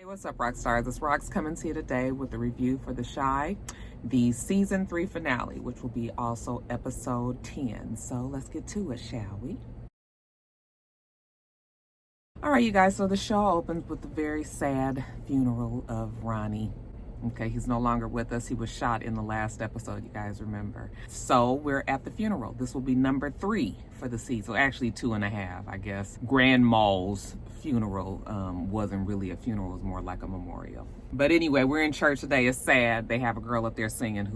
Hey, what's up, rock stars? It's Rox coming to you today with a review for The Chi, the season 3 finale, which will be also episode 10. So let's get to it, shall we? All right, you guys, so the show opens with the very sad funeral of Ronnie. Okay, he's no longer with us. He was shot in the last episode, you guys remember. So we're at the funeral. This will be number 3 for the season. So actually 2.5, I guess. Grandma's funeral wasn't really a funeral. It was more like a memorial. But anyway, we're in church today. It's sad. They have a girl up there singing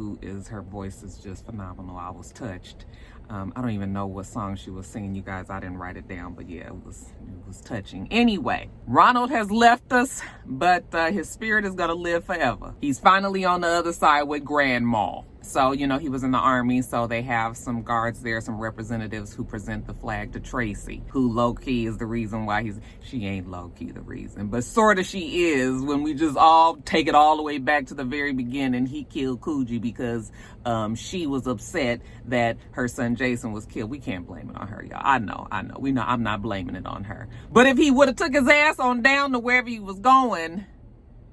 her voice is just phenomenal. I was touched. I don't even know what song she was singing, you guys. I didn't write it down, but yeah, it was touching. Anyway, Ronald has left us, but his spirit is gonna live forever. He's finally on the other side with Grandma. So, you know, he was in the army, so they have some guards there, some representatives who present the flag to Tracy, who low-key is the reason why she ain't low-key the reason, but sort of she is when we just all take it all the way back to the very beginning. He killed Coogee because she was upset that her son Jason was killed. We can't blame it on her, y'all. I know. We know I'm not blaming it on her. But if he would have took his ass on down to wherever he was going,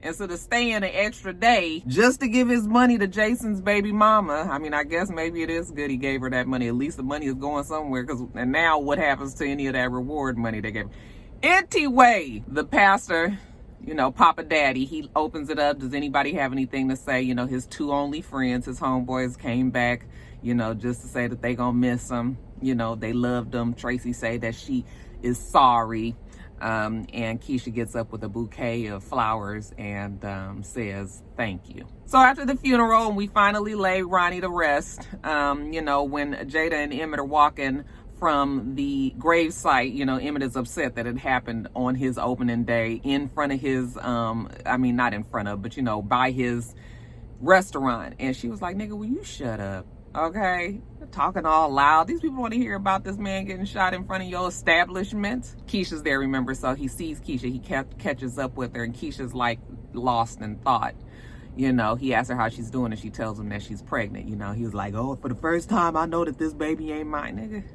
instead of staying an extra day just to give his money to Jason's baby mama. I mean, I guess maybe it is good he gave her that money. At least the money is going somewhere. And now what happens to any of that reward money they gave? Anyway, the pastor, you know, Papa Daddy, he opens it up. Does anybody have anything to say? You know, his 2 only friends, his homeboys came back, you know, just to say that they gonna miss him. You know, they loved him. Tracy say that she is sorry. And Keisha gets up with a bouquet of flowers and says thank you. So after the funeral, we finally lay Ronnie to rest. You know, when Jada and Emmett are walking from the gravesite, you know, Emmett is upset that it happened on his opening day in front of his, I mean, not in front of, but, you know, by his restaurant. And she was like, nigga, will you shut up? Okay, talking all loud. These people want to hear about this man getting shot in front of your establishment. Keisha's there, remember, so he sees Keisha. He catches up with her, and Keisha's like lost in thought. You know, he asks her how she's doing, and she tells him that she's pregnant. You know, he was like, oh, for the first time, I know that this baby ain't mine, nigga.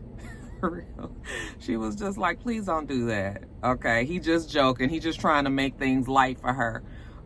For real. She was just like, please don't do that. Okay, he just joking. He just trying to make things light for her.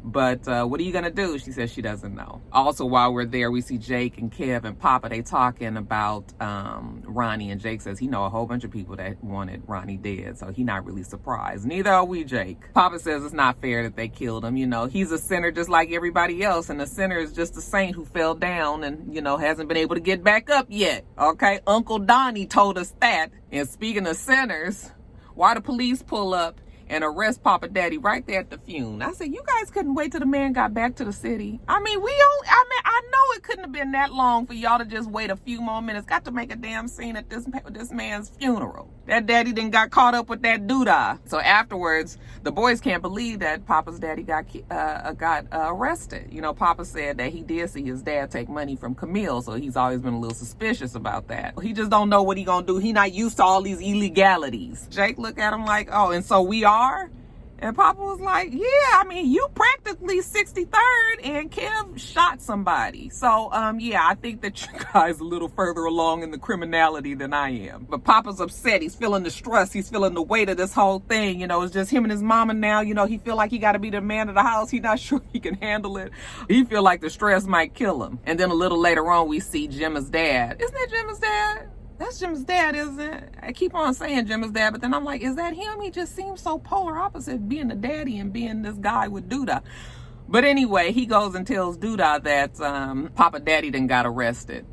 But what are you going to do? She says she doesn't know. Also, while we're there, we see Jake and Kev and Papa. They talking about Ronnie. And Jake says he know a whole bunch of people that wanted Ronnie dead. So he not really surprised. Neither are we, Jake. Papa says it's not fair that they killed him. You know, he's a sinner just like everybody else. And the sinner is just a saint who fell down and, you know, hasn't been able to get back up yet. Okay? Uncle Donnie told us that. And speaking of sinners, why the police pull up and arrest Papa Daddy right there at the funeral? I said, you guys couldn't wait till the man got back to the city. I mean, I know it couldn't have been that long for y'all to just wait a few more minutes. Got to make a damn scene at this man's funeral. That daddy then got caught up with that doodah. So afterwards, the boys can't believe that Papa's daddy got arrested. You know, Papa said that he did see his dad take money from Camille, so he's always been a little suspicious about that. He just don't know what he gonna do. He not used to all these illegalities. Jake looked at him like, oh, and so we are? And Papa was like, yeah, I mean, you practically 63rd and Kev shot somebody. So, yeah, I think that you guys a little further along in the criminality than I am. But Papa's upset. He's feeling the stress. He's feeling the weight of this whole thing. You know, it's just him and his mama now. You know, he feel like he got to be the man of the house. He's not sure he can handle it. He feel like the stress might kill him. And then a little later on, we see Gemma's dad. Isn't that Gemma's dad? That's Jim's dad, isn't it? I keep on saying Jim's dad, but then I'm like, is that him? He just seems so polar opposite, being the daddy and being this guy with Duda. But anyway, he goes and tells Duda that Papa Daddy done got arrested.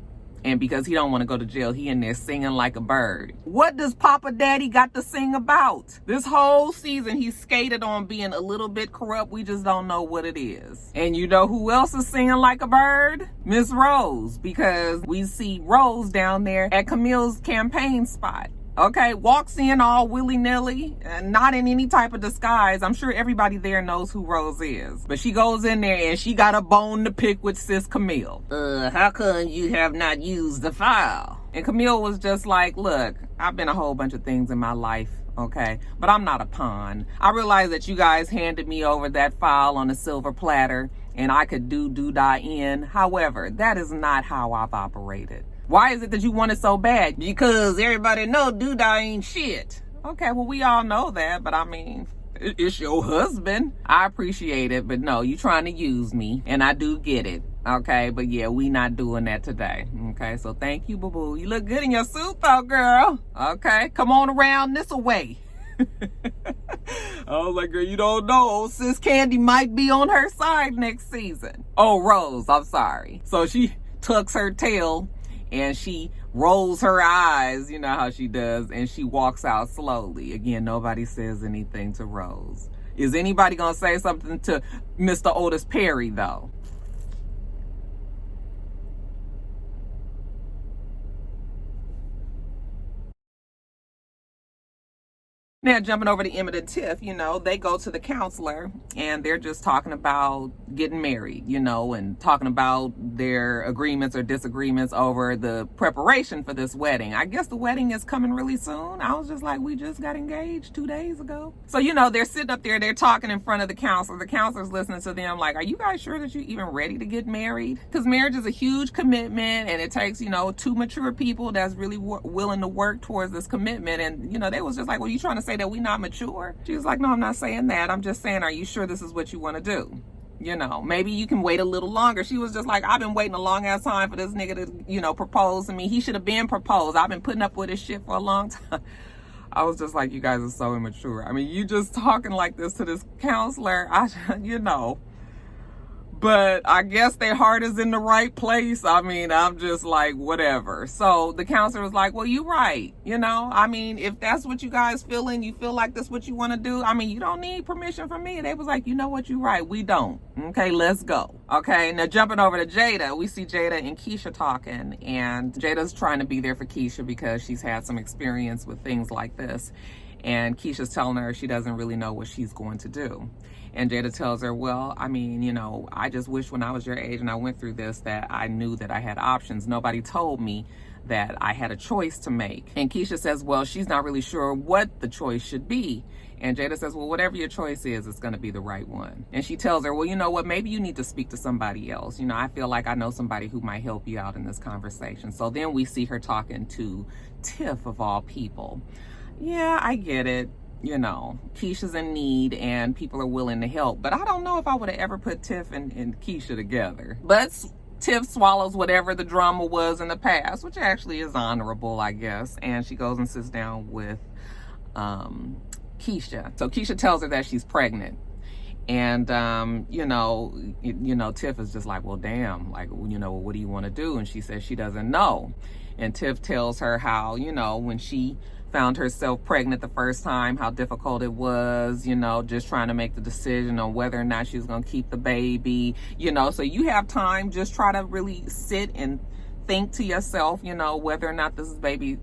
And because he don't want to go to jail, he in there singing like a bird. What does Papa Daddy got to sing about? This whole season, he skated on being a little bit corrupt. We just don't know what it is. And you know who else is singing like a bird? Miss Rose. Because we see Rose down there at Camille's campaign spot. Okay, walks in all willy-nilly, not in any type of disguise. I'm sure everybody there knows who Rose is. But she goes in there and she got a bone to pick with sis Camille. How come you have not used the file? And Camille was just like, look, I've been a whole bunch of things in my life, okay? But I'm not a pawn. I realize that you guys handed me over that file on a silver platter and I could do doodah in. However, that is not how I've operated. Why is it that you want it so bad? Because everybody know doodah ain't shit. Okay, well, we all know that, but I mean, it's your husband. I appreciate it, but no, you trying to use me, and I do get it. Okay, but yeah, we not doing that today. Okay, so thank you, boo-boo. You look good in your suit though, girl. Okay, come on around this way. I was like, girl, you don't know. Old sis Candy might be on her side next season. Oh, Rose, I'm sorry. So she tucks her tail and she rolls her eyes, you know how she does, and she walks out slowly. Again, nobody says anything to Rose. Is anybody gonna say something to Mr. Otis Perry though? Now, jumping over to Eminent and Tiff, you know, they go to the counselor and they're just talking about getting married, you know, and talking about their agreements or disagreements over the preparation for this wedding. I guess the wedding is coming really soon. I was just like, we just got engaged 2 days ago. So, you know, they're sitting up there, they're talking in front of the counselor. The counselor's listening to them like, are you guys sure that you're even ready to get married? Because marriage is a huge commitment and it takes, you know, 2 mature people that's really willing to work towards this commitment. And, you know, they was just like, well, you trying to say that we not mature? She was like, no, I'm not saying that. I'm just saying, are you sure this is what you want to do? You know, maybe you can wait a little longer. She was just like, I've been waiting a long ass time for this nigga to, you know, propose to me. He should have been proposed. I've been putting up with his shit for a long time. I was just like, you guys are so immature. I mean, you just talking like this to this counselor, you know. But I guess their heart is in the right place. I mean, I'm just like, whatever. So the counselor was like, well, you're right. You know, I mean, if that's what you guys feeling, you feel like that's what you want to do. I mean, you don't need permission from me. And they was like, you know what? You're right. We don't. Okay, let's go. Okay, now jumping over to Jada, we see Jada and Keisha talking. And Jada's trying to be there for Keisha because she's had some experience with things like this. And Keisha's telling her she doesn't really know what she's going to do. And Jada tells her, well, I mean, you know, I just wish when I was your age and I went through this that I knew that I had options. Nobody told me that I had a choice to make. And Keisha says, well, she's not really sure what the choice should be. And Jada says, well, whatever your choice is, it's going to be the right one. And she tells her, well, you know what, maybe you need to speak to somebody else. You know, I feel like I know somebody who might help you out in this conversation. So then we see her talking to Tiff, of all people. Yeah, I get it. You know, Keisha's in need and people are willing to help. But I don't know if I would have ever put Tiff and Keisha together. But Tiff swallows whatever the drama was in the past, which actually is honorable, I guess. And she goes and sits down with Keisha. So Keisha tells her that she's pregnant. And, you know, Tiff is just like, well, damn, like, you know, what do you want to do? And she says she doesn't know. And Tiff tells her how, you know, when she found herself pregnant the first time, how difficult it was, you know, just trying to make the decision on whether or not she's going to keep the baby, you know. So you have time, just try to really sit and think to yourself, you know, whether or not this baby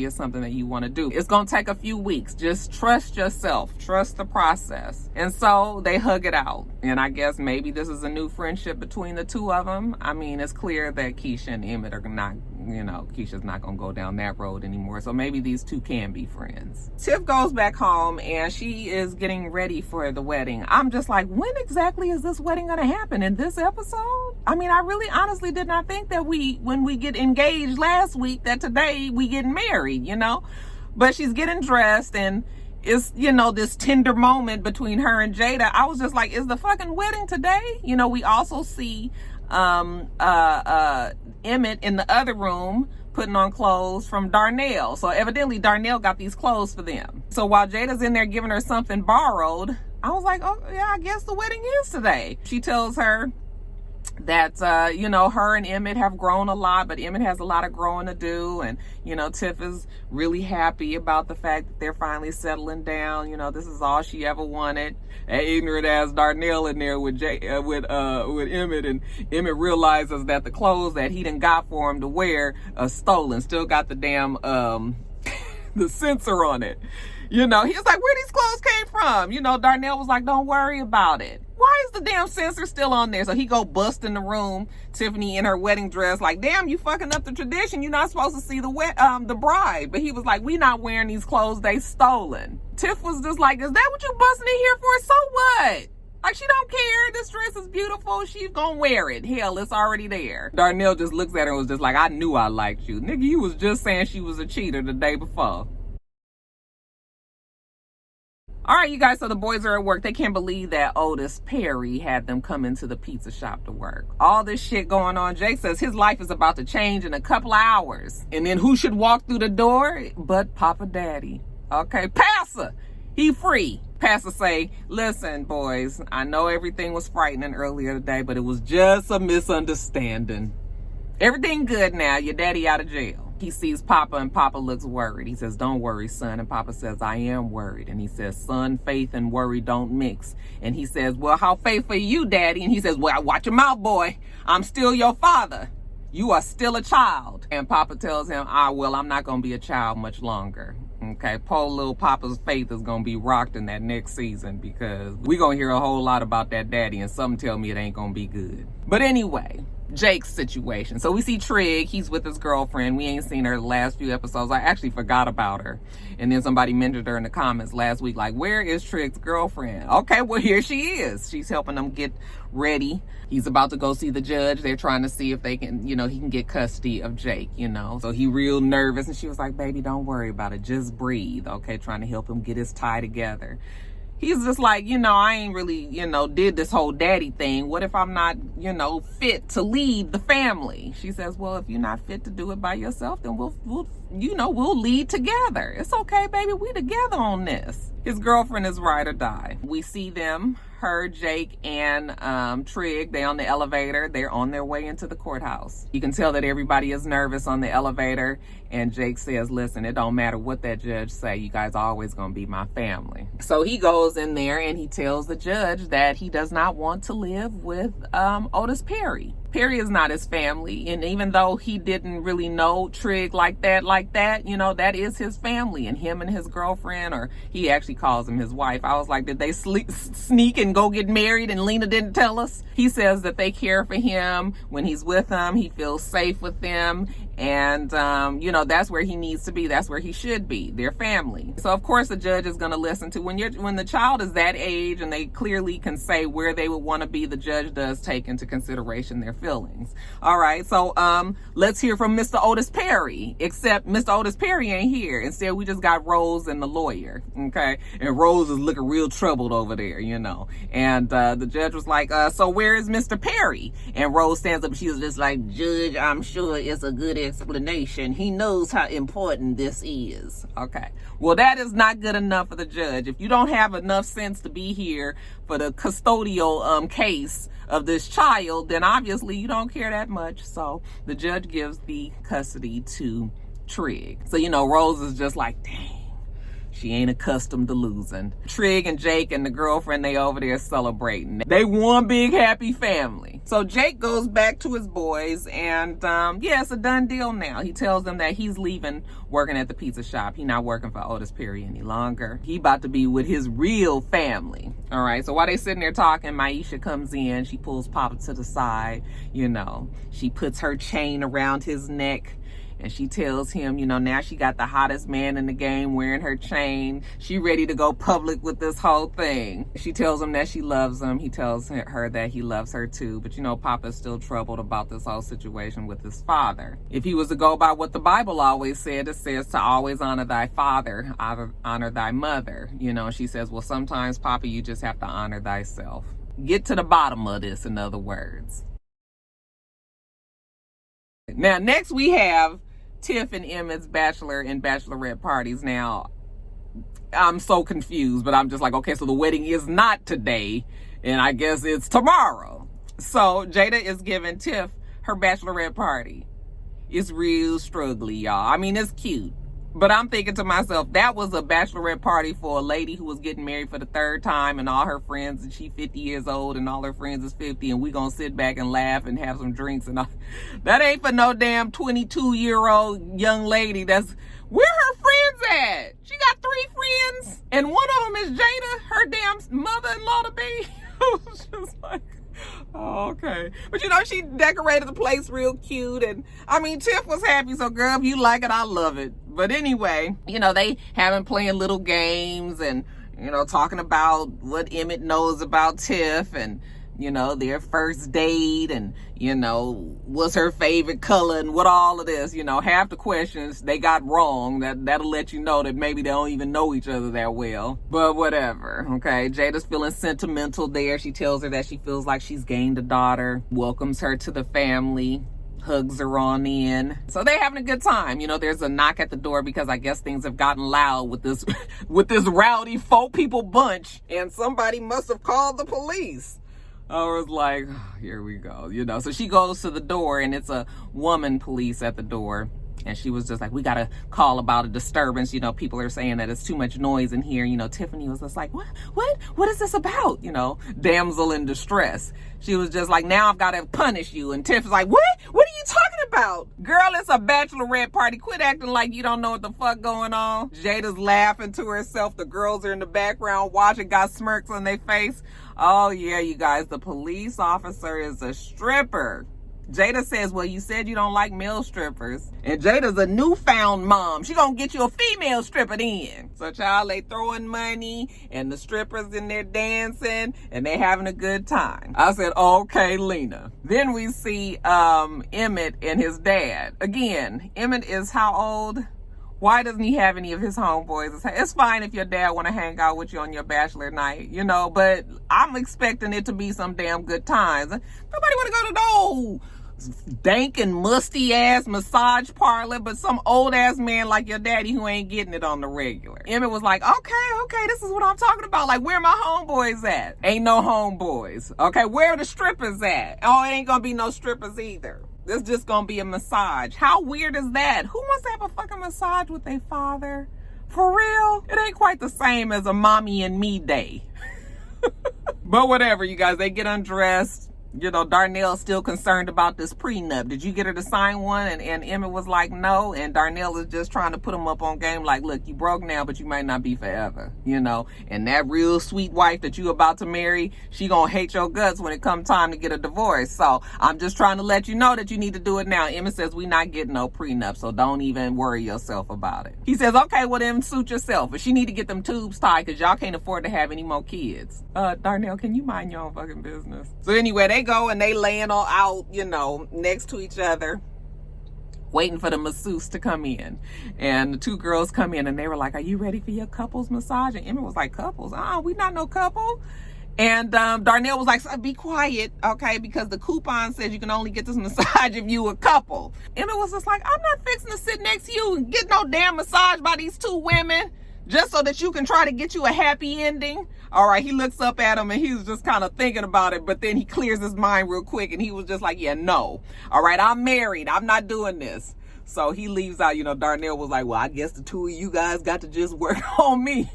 is something that you want to do. It's going to take a few weeks. Just trust yourself, trust the process. And so they hug it out. And I guess maybe this is a new friendship between the two of them. I mean, it's clear that Keisha and Emmett are not, you know, Keisha's not going to go down that road anymore. So maybe these two can be friends. Tiff goes back home and she is getting ready for the wedding. I'm just like, when exactly is this wedding going to happen? In this episode? I mean, I really honestly did not think that when we get engaged last week, that today we getting married, you know? But she's getting dressed and it's, you know, this tender moment between her and Jada. I was just like, is the fucking wedding today? You know, we also see Emmett in the other room putting on clothes from Darnell. So evidently Darnell got these clothes for them. So while Jada's in there giving her something borrowed, I was like, oh yeah, I guess the wedding is today. She tells her that, you know, her and Emmett have grown a lot, but Emmett has a lot of growing to do. And, you know, Tiff is really happy about the fact that they're finally settling down. You know, this is all she ever wanted. And ignorant ass Darnell in there with Emmett, and Emmett realizes that the clothes that he done got for him to wear are stolen. Still got the damn, the sensor on it. You know, he was like, where these clothes came from? You know, Darnell was like, don't worry about it. Why is the damn sensor still on there? So he go bust in the room, Tiffany in her wedding dress, like, damn, you fucking up the tradition. You're not supposed to see the bride. But he was like, we not wearing these clothes, they stolen. Tiff was just like, is that what you busting in here for? So what? Like, she don't care. This dress is beautiful. She's gonna wear it. Hell, it's already there. Darnell just looks at her and was just like, I knew I liked you. Nigga, you was just saying she was a cheater the day before. All right, you guys, so the boys are at work. They can't believe that Otis Perry had them come into the pizza shop to work. All this shit going on. Jake says his life is about to change in a couple of hours. And then who should walk through the door but Papa Daddy? Okay, Pastor, he free. Pastor say, listen, boys, I know everything was frightening earlier today, but it was just a misunderstanding. Everything good now. Your daddy out of jail. He sees Papa and Papa looks worried. He says, don't worry, son. And Papa says, I am worried. And he says, son, faith and worry don't mix. And he says, well, how faithful are you, Daddy? And he says, well, watch your mouth, boy. I'm still your father. You are still a child. And Papa tells him, well, I'm not going to be a child much longer. Okay, poor little Papa's faith is going to be rocked in that next season because we're going to hear a whole lot about that daddy and some tell me it ain't going to be good. But anyway, Jake's situation. So we see Trig, he's with his girlfriend. We ain't seen her the last few episodes. I actually forgot about her. And then somebody mentioned her in the comments last week, like, where is Trig's girlfriend? Okay, well, here she is. She's helping them get ready. He's about to go see the judge. They're trying to see if they can, he can get custody of Jake, So he real nervous. And she was like, baby, don't worry about it. Just breathe, okay? Trying to help him get his tie together. He's just like, I ain't really, did this whole daddy thing. What if I'm not, fit to lead the family? She says, well, if you're not fit to do it by yourself, then we'll lead together. It's okay, baby. We together on this. His girlfriend is ride or die. We see them, her, Jake, and Trig. They on the elevator. They're on their way into the courthouse. You can tell that everybody is nervous on the elevator. And Jake says, listen, it don't matter what that judge say. You guys are always going to be my family. So he goes in there and he tells the judge that he does not want to live with Otis Perry. Perry is not his family. And even though he didn't really know Trig like that, that is his family. And him and his girlfriend, or he actually calls him his wife. I was like, did they sneak and go get married and Lena didn't tell us? He says that they care for him. When he's with them, he feels safe with them. And, that's where he needs to be. That's where he should be. Their family. So, of course, the judge is going to listen to when the child is that age and they clearly can say where they would want to be, the judge does take into consideration their feelings. All right. So, let's hear from Mr. Otis Perry, except Mr. Otis Perry ain't here. Instead, we just got Rose and the lawyer. Okay. And Rose is looking real troubled over there, And, the judge was like, so where is Mr. Perry? And Rose stands up and she's just like, Judge, I'm sure it's a good explanation. He knows how important this is. Okay. Well, that is not good enough for the judge. If you don't have enough sense to be here for the custodial case of this child, then obviously you don't care that much. So the judge gives the custody to Trig. So, Rose is just like, dang. She ain't accustomed to losing. Trig and Jake and the girlfriend, they over there celebrating. They one big happy family. So Jake goes back to his boys and it's a done deal now. He tells them that he's leaving working at the pizza shop. He not working for Otis Perry any longer. He about to be with his real family. All right, so while they sitting there talking, Maisha comes in. She pulls Papa to the side. She puts her chain around his neck. And she tells him, now she got the hottest man in the game wearing her chain. She ready to go public with this whole thing. She tells him that she loves him. He tells her that he loves her too. But Papa's still troubled about this whole situation with his father. If he was to go by what the Bible always said, it says to always honor thy father, honor thy mother. She says, well, sometimes, Papa, you just have to honor thyself. Get to the bottom of this, in other words. Now, next we have Tiff and Emmett's bachelor and bachelorette parties. Now, I'm so confused, but I'm just like, okay, so the wedding is not today, and I guess it's tomorrow. So Jada is giving Tiff her bachelorette party. It's real struggly, y'all. I mean, it's cute. But I'm thinking to myself, that was a bachelorette party for a lady who was getting married for the third time and all her friends, and she 50 years old and all her friends is 50, and we gonna sit back and laugh and have some drinks and all. That ain't for no damn 22-year-old young lady that's, where her friends at? She got 3 friends, and one of them is Jada, her damn mother-in-law to be. I was just like, oh, okay. But she decorated the place real cute, and I mean, Tiff was happy, so girl, if you like it, I love it. But anyway, they having playing little games and, talking about what Emmett knows about Tiff, and you know, their first date and, you know, what's her favorite color and what all of this, you know, half the questions they got wrong. That'll let you know that maybe they don't even know each other that well. But whatever, okay? Jada's feeling sentimental there. She tells her that she feels like she's gained a daughter, welcomes her to the family, hugs her on in. So they're having a good time. You know, there's a knock at the door because I guess things have gotten loud with this with this rowdy folk people bunch, and somebody must have called the police. I was like, oh, here we go, you know. So she goes to the door and it's a woman police at the door. And she was just like, we got to call about a disturbance. You know, people are saying that it's too much noise in here. You know, Tiffany was just like, what is this about? You know, damsel in distress. She was just like, now I've got to punish you. And Tiff was like, what are you talking about? Girl, it's a bachelorette party. Quit acting like you don't know what the fuck going on. Jada's laughing to herself. The girls are in the background watching, got smirks on their face. Oh yeah, you guys, the police officer is a stripper. Jada says, well, you said you don't like male strippers. And Jada's a newfound mom. She gonna get you a female stripper then. So, child, they throwing money and the strippers in there dancing and they having a good time. I said, okay, Lena. Then we see Emmett and his dad. Again, Emmett is how old? Why doesn't he have any of his homeboys? It's fine if your dad want to hang out with you on your bachelor night, you know, but I'm expecting it to be some damn good times. Nobody want to go to no dank and musty ass massage parlor, but some old ass man like your daddy who ain't getting it on the regular. Emmett was like, okay, this is what I'm talking about. Like, where my homeboys at? Ain't no homeboys. Okay, where are the strippers at? Oh, it ain't gonna be no strippers either. This just gonna be a massage. How weird is that? Who wants to have a fucking massage with their father? For real? It ain't quite the same as a mommy and me day. But whatever, you guys, they get undressed. You know, Darnell's still concerned about this prenup. Did you get her to sign one? And Emmett was like, no. And Darnell is just trying to put him up on game like, look, you broke now, but you might not be forever, you know. And that real sweet wife that you about to marry, she gonna hate your guts when it comes time to get a divorce. So I'm just trying to let you know that you need to do it now. Emmett says, we not getting no prenup, so don't even worry yourself about it. He says, okay, well then suit yourself. But she need to get them tubes tied because y'all can't afford to have any more kids. Darnell, can you mind your own fucking business? So anyway, they go and they laying all out, you know, next to each other, waiting for the masseuse to come in. And the two girls come in and they were like, are you ready for your couples massage? And Emmett was like, couples? We not no couple. And Darnell was like, be quiet, okay, because the coupon says you can only get this massage if you a couple. Emmett was just like, I'm not fixing to sit next to you and get no damn massage by these two women just so that you can try to get you a happy ending. All right, he looks up at him and he was just kind of thinking about it, but then he clears his mind real quick and he was just like, yeah, no. All right, I'm married. I'm not doing this. So he leaves out. You know, Darnell was like, well, I guess the two of you guys got to just work on me.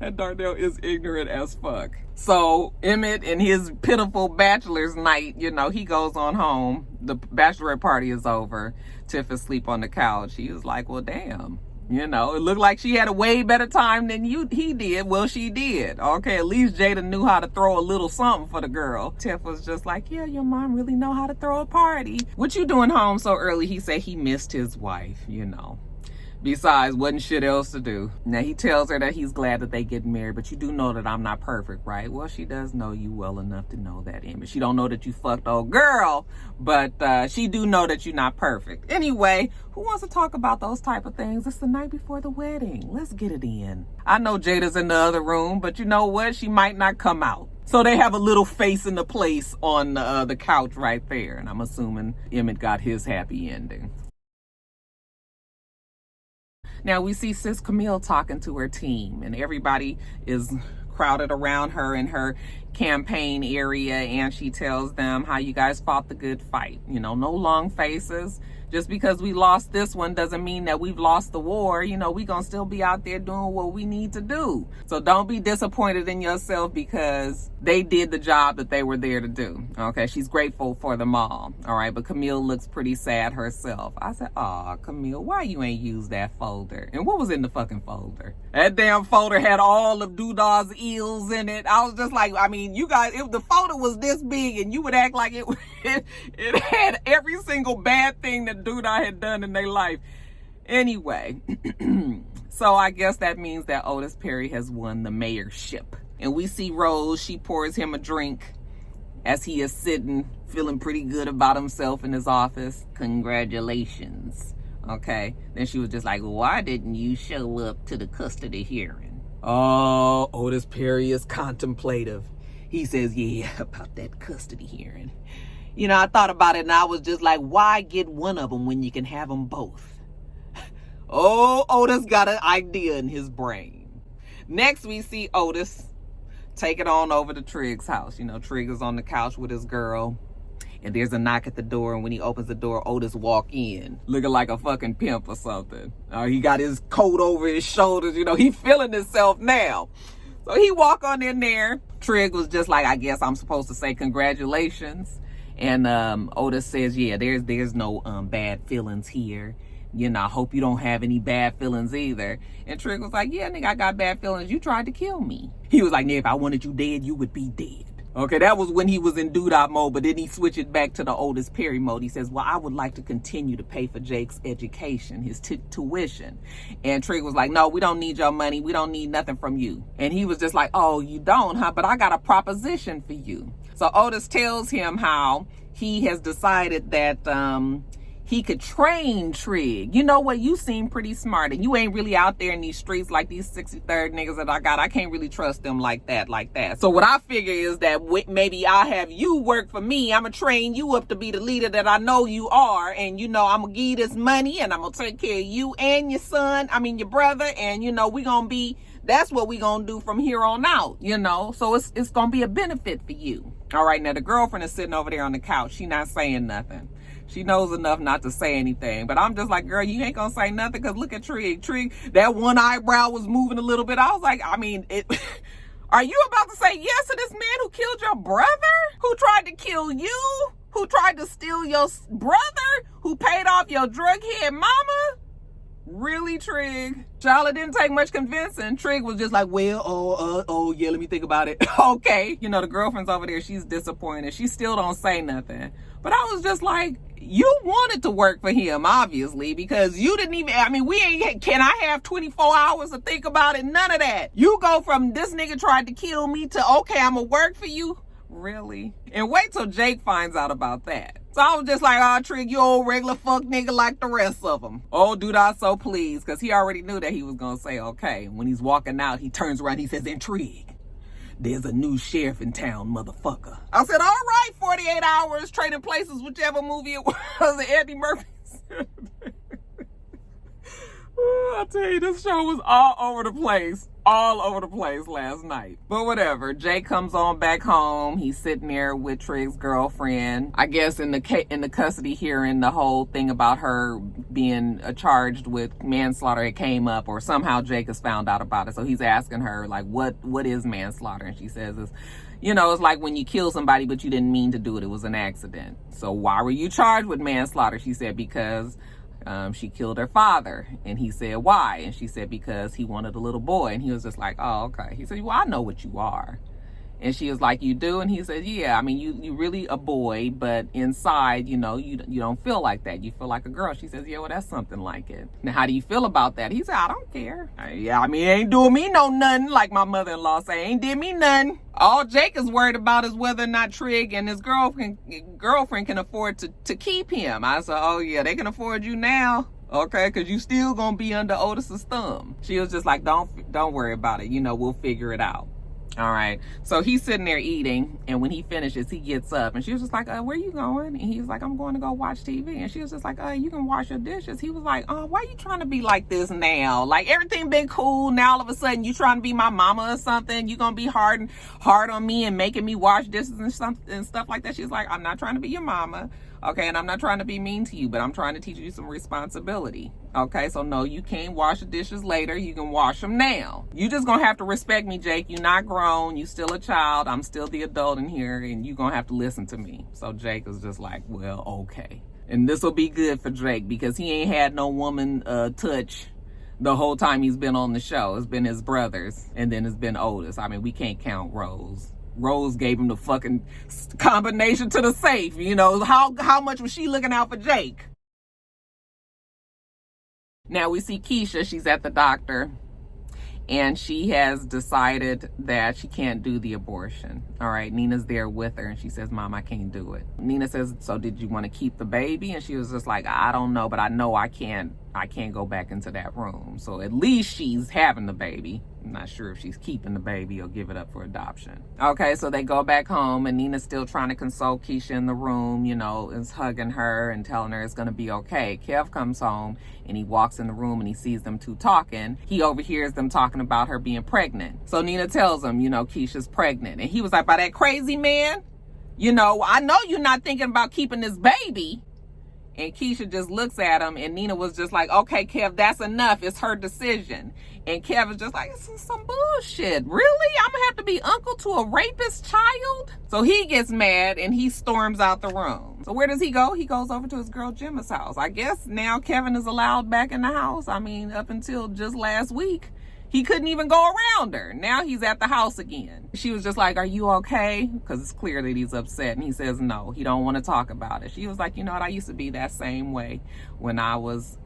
And Darnell is ignorant as fuck. So Emmett and his pitiful bachelor's night, you know, he goes on home. The bachelorette party is over. Tiff is asleep on the couch. He was like, well, damn. You know, it looked like she had a way better time than he did. Well, she did. Okay, at least Jada knew how to throw a little something for the girl. Tiff was just like, yeah, your mom really know how to throw a party. What you doing home so early? He said he missed his wife, you know. Besides, wasn't shit else to do. Now, he tells her that he's glad that they get married, but you do know that I'm not perfect, right? Well, she does know you well enough to know that, Emmett. She don't know that you fucked old girl, but she do know that you're not perfect. Anyway, who wants to talk about those type of things? It's the night before the wedding. Let's get it in. I know Jada's in the other room, but you know what? She might not come out. So they have a little face in the place on the couch right there, and I'm assuming Emmett got his happy ending. Now we see Sis Camille talking to her team, and everybody is crowded around her in her campaign area, and she tells them how you guys fought the good fight. You know, no long faces. Just because we lost this one doesn't mean that we've lost the war. You know, we gonna still be out there doing what we need to do. So don't be disappointed in yourself because they did the job that they were there to do. Okay, she's grateful for them all. All right, but Camille looks pretty sad herself. I said, aw, Camille, why you ain't used that folder? And what was in the fucking folder? That damn folder had all of Doodah's eels in it. I was just like, I mean, you guys, if the folder was this big and you would act like it had every single bad thing that Doodah had done in their life. Anyway, so I guess that means that Otis Perry has won the mayorship. And we see Rose, she pours him a drink as he is sitting, feeling pretty good about himself in his office. Congratulations. Okay. Then she was just like, why didn't you show up to the custody hearing? Oh, Otis Perry is contemplative. He says, yeah, about that custody hearing. You know, I thought about it and I was just like, why get one of them when you can have them both? Oh, Otis got an idea in his brain. Next, we see Otis take it on over to Trigg's house. You know, Trigg is on the couch with his girl. And there's a knock at the door. And when he opens the door, Otis walk in looking like a fucking pimp or something. He got his coat over his shoulders. You know, he feeling himself now. So he walk on in there. Trigg was just like, I guess I'm supposed to say congratulations. And Otis says, yeah, there's no bad feelings here. You know, I hope you don't have any bad feelings either. And Trigg was like, yeah, nigga, I got bad feelings. You tried to kill me. He was like, nigga, if I wanted you dead, you would be dead. Okay, that was when he was in doo-dah mode, but then he switched it back to the Otis Perry mode. He says, well, I would like to continue to pay for Jake's education, his tuition. And Trigg was like, no, we don't need your money. We don't need nothing from you. And he was just like, oh, you don't, huh? But I got a proposition for you. So Otis tells him how he has decided that he could train Trigg. You know what? You seem pretty smart, and you ain't really out there in these streets like these 63rd niggas that I got. I can't really trust them like that. So what I figure is that maybe I'll have you work for me. I'm going to train you up to be the leader that I know you are. And, you know, I'm going to give you this money, and I'm going to take care of you and your son. I mean, your brother. And, you know, that's what we going to do from here on out, you know. So it's going to be a benefit for you. All right, now the girlfriend is sitting over there on the couch. She not saying nothing. She knows enough not to say anything. But I'm just like, girl, you ain't gonna say nothing because look at Trigg. Trigg, that one eyebrow was moving a little bit. I was like, I mean, are you about to say yes to this man who killed your brother? Who tried to kill you? Who tried to steal your brother? Who paid off your drug head mama? Really, Trigg? Charlotte didn't take much convincing. Trigg was just like, well, yeah, let me think about it. Okay. You know, the girlfriend's over there. She's disappointed. She still don't say nothing. But I was just like, you wanted to work for him, obviously, because you didn't even, I mean, can I have 24 hours to think about it? None of that. You go from this nigga tried to kill me to, okay, I'm gonna work for you. Really? And wait till Jake finds out about that. So I was just like, oh, Trigg, you old regular fuck nigga like the rest of them. Oh, dude, I'm so pleased, because he already knew that he was gonna say, okay. When he's walking out, he turns around, he says, Intrigue. There's a new sheriff in town, motherfucker. I said, all right, 48 hours, trading places, whichever movie it was, Eddie Murphy. I tell you, this show was all over the place last night. But whatever, Jake comes on back home. He's sitting there with Trigg's girlfriend. I guess in the custody hearing, the whole thing about her being charged with manslaughter, it came up, or somehow Jake has found out about it. So he's asking her, like, what is manslaughter? And she says, you know, it's like when you kill somebody, but you didn't mean to do it. It was an accident. So why were you charged with manslaughter? She said, because she killed her father. And he said, why? And she said, because he wanted a little boy. And he was just like, oh, okay. He said, well, I know what you are. And she was like, you do? And he said, yeah, I mean, you really a boy, but inside, you know, you don't feel like that. You feel like a girl. She says, yeah, well, that's something like it. Now, how do you feel about that? He said, I don't care. Yeah, I mean, it ain't doing me no nothing, like my mother-in-law say. Ain't did me nothing. All Jake is worried about is whether or not Trigg and his girlfriend can afford to keep him. I said, oh, yeah, they can afford you now. Okay, because you still gonna be under Otis's thumb. She was just like, don't worry about it. You know, we'll figure it out. All right. So he's sitting there eating, and when he finishes, he gets up, and she was just like, where you going? And he was like, I'm going to go watch TV. And she was just like, you can wash your dishes. He was like, why you trying to be like this now? Like, everything been cool. Now all of a sudden you trying to be my mama or something. You gonna be hard on me and making me wash dishes and stuff like that. She's like, I'm not trying to be your mama. Okay, and I'm not trying to be mean to you, but I'm trying to teach you some responsibility. Okay, so no, you can't wash the dishes later. You can wash them now. You just gonna have to respect me, Jake. You're not grown. You still a child. I'm still the adult in here, and you gonna have to listen to me. So Jake was just like, well, okay. And this will be good for Jake because he ain't had no woman touch the whole time he's been on the show. It's been his brothers, and then it's been Otis. I mean, we can't count Rose. Rose gave him the fucking combination to the safe. You know, how much was she looking out for Jake? Now we see Keisha. She's at the doctor. and she has decided that she can't do the abortion. All right, Nina's there with her, and she says, Mom, I can't do it. Nina says, so did you want to keep the baby? And she was just like, I don't know, but I know I can't go back into that room. So at least she's having the baby. I'm not sure if she's keeping the baby or give it up for adoption. Okay, so they go back home, and Nina's still trying to console Keisha in the room, you know, is hugging her and telling her it's going to be okay. Kev comes home, and he walks in the room, and he sees them two talking. He overhears them talking about her being pregnant. So Nina tells him, you know, Keisha's pregnant. And he was like, by that crazy man? You know, I know you're not thinking about keeping this baby. And Keisha just looks at him, and Nina was just like, okay, Kev, that's enough. It's her decision. And Kev is just like, this is some bullshit. Really? I'm going to have to be uncle to a rapist child? So he gets mad, and he storms out the room. So where does he go? He goes over to his girl Gemma's house. I guess now Kevin is allowed back in the house. I mean, up until just last week, he couldn't even go around her. Now he's at the house again. She was just like, are you okay? Because it's clear that he's upset. And he says, no, he don't want to talk about it. She was like, you know what? I used to be that same way when I was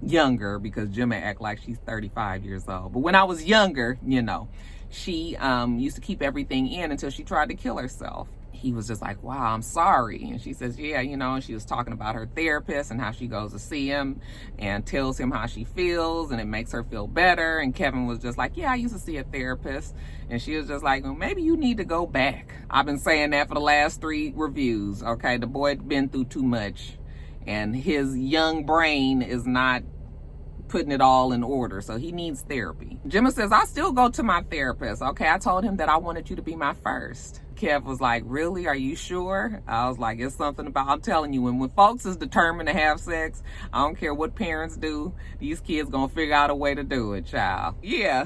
younger, because Gemma act like she's 35 years old. But when I was younger, you know, she used to keep everything in until she tried to kill herself. He was just like, wow, I'm sorry. And she says, yeah, you know, and she was talking about her therapist and how she goes to see him and tells him how she feels, and it makes her feel better. And Kevin was just like, yeah, I used to see a therapist. And she was just like, well, maybe you need to go back. I've been saying that for the last 3 reviews. Okay, the boy been through too much, and his young brain is not putting it all in order, so he needs therapy. Gemma says, I still go to my therapist. Okay, I told him that I wanted you to be my first. Kev was like, really? Are you sure? I was like, it's something about, I'm telling you, when folks is determined to have sex, I don't care what parents do, these kids gonna figure out a way to do it, child. Yeah,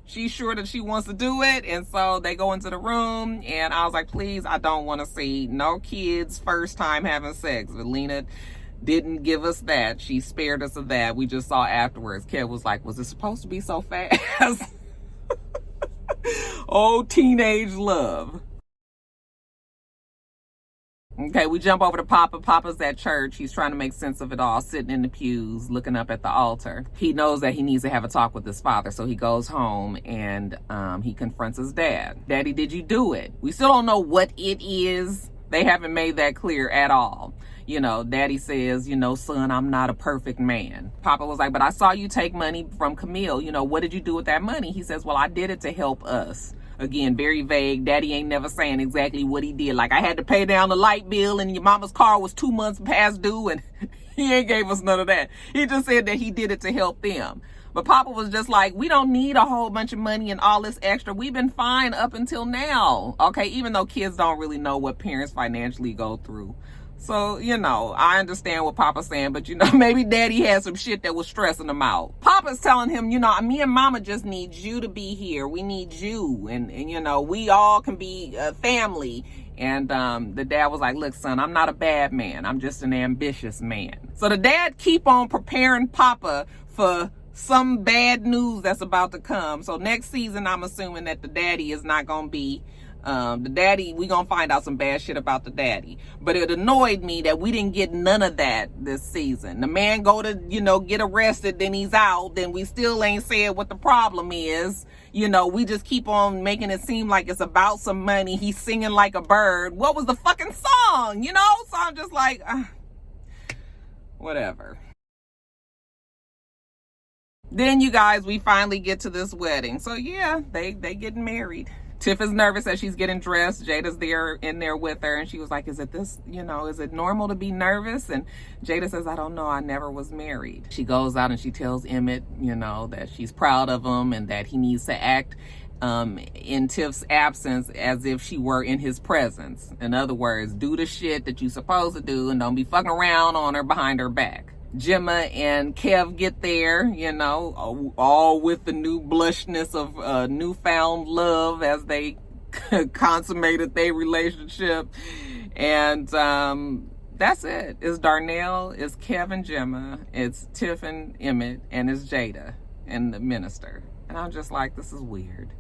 she's sure that she wants to do it, and so they go into the room, and I was like, please, I don't want to see no kids first time having sex. But Lena didn't give us that. She spared us of that. We just saw afterwards. Kev was like, was it supposed to be so fast? Oh, teenage love. Okay, we jump over to Papa. Papa's at church. He's trying to make sense of it all, sitting in the pews, looking up at the altar. He knows that he needs to have a talk with his father, so he goes home and he confronts his dad. Daddy, did you do it? We still don't know what it is. They haven't made that clear at all. You know, Daddy says, you know, son, I'm not a perfect man. Papa was like, but I saw you take money from Camille. You know, what did you do with that money? He says, well, I did it to help us. Again, very vague. Daddy ain't never saying exactly what he did. Like, I had to pay down the light bill, and your mama's car was 2 months past due, and he ain't gave us none of that. He just said that he did it to help them. But Papa was just like, we don't need a whole bunch of money and all this extra. We've been fine up until now. Okay, even though kids don't really know what parents financially go through. So, you know, I understand what Papa's saying, but, you know, maybe Daddy had some shit that was stressing him out. Papa's telling him, you know, me and Mama just need you to be here. We need you. And you know, we all can be a family. And the dad was like, look, son, I'm not a bad man. I'm just an ambitious man. So the dad keep on preparing Papa for some bad news that's about to come. So next season, I'm assuming that the daddy is not going to be the daddy. We gonna find out some bad shit about the daddy. But it annoyed me that we didn't get none of that this season. The man go to, you know, get arrested, then he's out, then we still ain't said what the problem is. You know, we just keep on making it seem like it's about some money. He's singing like a bird. What was the fucking song, you know? So I'm just like, whatever. Then, you guys, we finally get to this wedding. So yeah, they getting married. Tiff is nervous as she's getting dressed. Jada's in there with her, and she was like, is it normal to be nervous? And Jada says, I don't know, I never was married. She goes out and she tells Emmett, you know, that she's proud of him and that he needs to act in Tiff's absence as if she were in his presence. In other words, do the shit that you're supposed to do and don't be fucking around on her behind her back. Gemma and Kev get there, you know, all with the new blushness of newfound love as they consummated their relationship. And that's it. It's Darnell, it's Kev and Gemma, it's Tiff and Emmett, and it's Jada and the minister. And I'm just like, this is weird.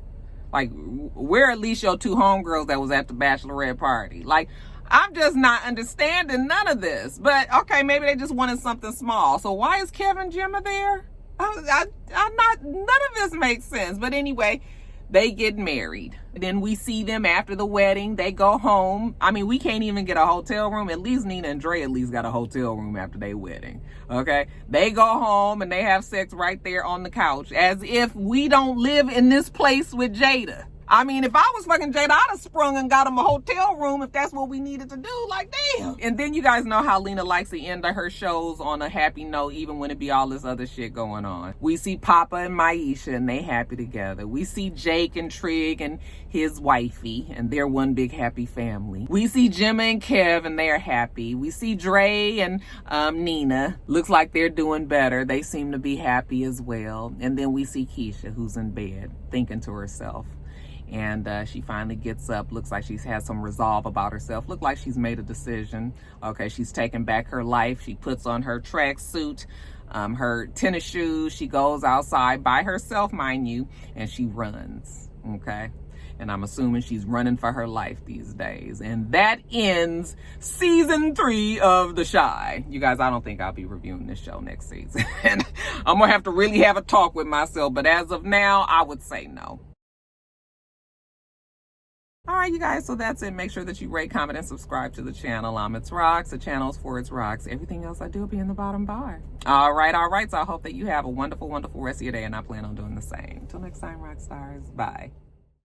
Like, where at least your 2 homegirls that was at the bachelorette party? Like, I'm just not understanding none of this. But, okay, maybe they just wanted something small. So why is Kevin Gemma there? None of this makes sense. But anyway, they get married. Then we see them after the wedding. They go home. I mean, we can't even get a hotel room. At least Nina and Dre at least got a hotel room after their wedding. Okay? They go home and they have sex right there on the couch, as if we don't live in this place with Jada. I mean, if I was fucking Jada, I'd have sprung and got him a hotel room if that's what we needed to do. Like, damn. And then you guys know how Lena likes to end her shows on a happy note, even when it be all this other shit going on. We see Papa and Maisha, and they happy together. We see Jake and Trig and his wifey, and they're one big happy family. We see Gemma and Kev, and they're happy. We see Dre and Nina. Looks like they're doing better. They seem to be happy as well. And then we see Keisha, who's in bed, thinking to herself. And she finally gets up. Looks like she's had some resolve about herself. Look like she's made a decision. Okay, she's taking back her life. She puts on her tracksuit, her tennis shoes. She goes outside by herself, mind you, and she runs. Okay, and I'm assuming she's running for her life these days. And that ends season 3 of The Chi. You guys, I don't think I'll be reviewing this show next season. I'm gonna have to really have a talk with myself. But as of now, I would say no. All right, you guys, so that's it. Make sure that you rate, comment, and subscribe to the channel. I'm itsrox. The channel's for itsrox. Everything else I do will be in the bottom bar. All right. So I hope that you have a wonderful, wonderful rest of your day, and I plan on doing the same. Till next time, rock stars. Bye.